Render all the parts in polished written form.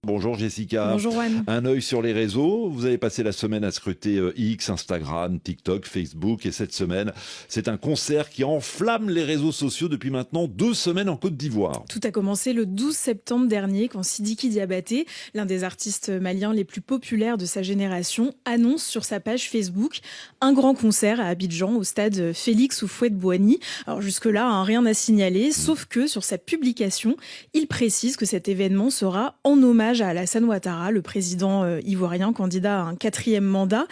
Bonjour Jessica. Bonjour Juan. Un œil sur les réseaux. Vous avez passé la semaine à scruter X, Instagram, TikTok, Facebook. Et cette semaine, c'est un concert qui enflamme les réseaux sociaux depuis maintenant 2 semaines en Côte d'Ivoire. Tout a commencé le 12 septembre dernier quand Sidiki Diabaté, l'un des artistes maliens les plus populaires de sa génération, annonce sur sa page Facebook un grand concert à Abidjan au stade Félix Houphouët-Boigny. Alors jusque-là, rien à signaler, sauf que sur sa publication, il précise que cet événement sera en hommage à Alassane Ouattara, le président ivoirien candidat à un 4e mandat,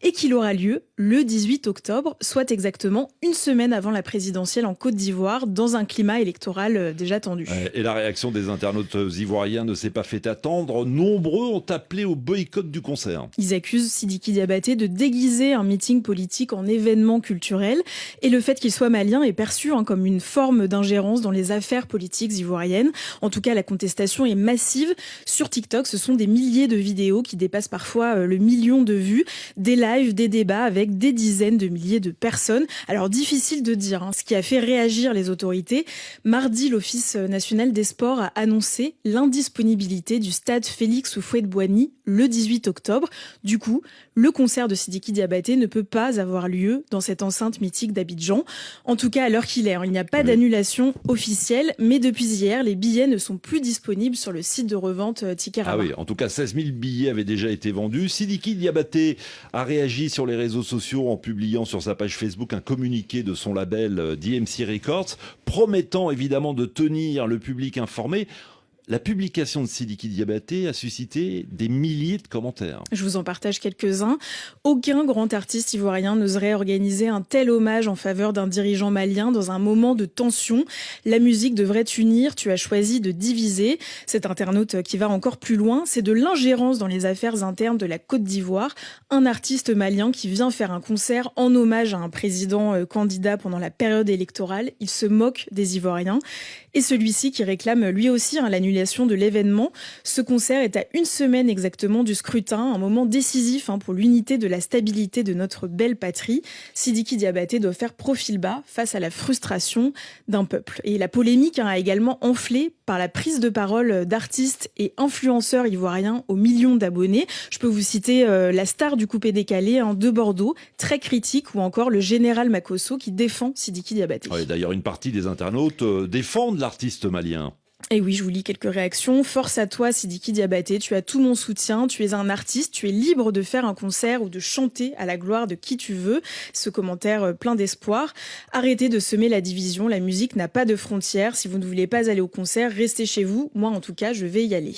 et qu'il aura lieu le 18 octobre, soit exactement une semaine avant la présidentielle en Côte d'Ivoire, dans un climat électoral déjà tendu. Et la réaction des internautes ivoiriens ne s'est pas fait attendre. Nombreux ont appelé au boycott du concert. Ils accusent Sidiki Diabaté de déguiser un meeting politique en événement culturel, et le fait qu'il soit malien est perçu comme une forme d'ingérence dans les affaires politiques ivoiriennes. En tout cas, la contestation est massive. Sur TikTok, ce sont des milliers de vidéos qui dépassent parfois le million de vues, des lives, des débats avec des dizaines de milliers de personnes. Alors difficile de dire ce qui a fait réagir les autorités. Mardi, l'Office national des sports a annoncé l'indisponibilité du stade Félix Houphouët-Boigny le 18 octobre. Du coup, le concert de Sidiki Diabaté ne peut pas avoir lieu dans cette enceinte mythique d'Abidjan. En tout cas, à l'heure qu'il est, il n'y a pas d'annulation officielle, mais depuis hier, les billets ne sont plus disponibles sur le site de revente Ticketmaster. Ah oui, en tout cas, 16 000 billets avaient déjà été vendus. Sidiki Diabaté a réagi sur les réseaux sociaux en publiant sur sa page Facebook un communiqué de son label DMC Records, promettant évidemment de tenir le public informé. La publication de Sidiki Diabaté a suscité des milliers de commentaires. Je vous en partage quelques-uns. Aucun grand artiste ivoirien n'oserait organiser un tel hommage en faveur d'un dirigeant malien dans un moment de tension. La musique devrait unir, tu as choisi de diviser. Cet internaute qui va encore plus loin, c'est de l'ingérence dans les affaires internes de la Côte d'Ivoire. Un artiste malien qui vient faire un concert en hommage à un président candidat pendant la période électorale. Il se moque des Ivoiriens. Et celui-ci qui réclame lui aussi l'annulation de l'événement. Ce concert est à une semaine exactement du scrutin, un moment décisif pour l'unité de la stabilité de notre belle patrie. Sidiki Diabaté doit faire profil bas face à la frustration d'un peuple. Et la polémique a également enflé par la prise de parole d'artistes et influenceurs ivoiriens aux millions d'abonnés. Je peux vous citer la star du coupé décalé de Bordeaux, très critique, ou encore le général Makosso qui défend Sidiki Diabaté. Ouais, d'ailleurs, une partie des internautes défendent l'artiste malien. Et oui, je vous lis quelques réactions. Force à toi, Sidiki Diabaté, tu as tout mon soutien, tu es un artiste, tu es libre de faire un concert ou de chanter à la gloire de qui tu veux. Ce commentaire plein d'espoir. Arrêtez de semer la division, la musique n'a pas de frontières. Si vous ne voulez pas aller au concert, restez chez vous. Moi, en tout cas, je vais y aller.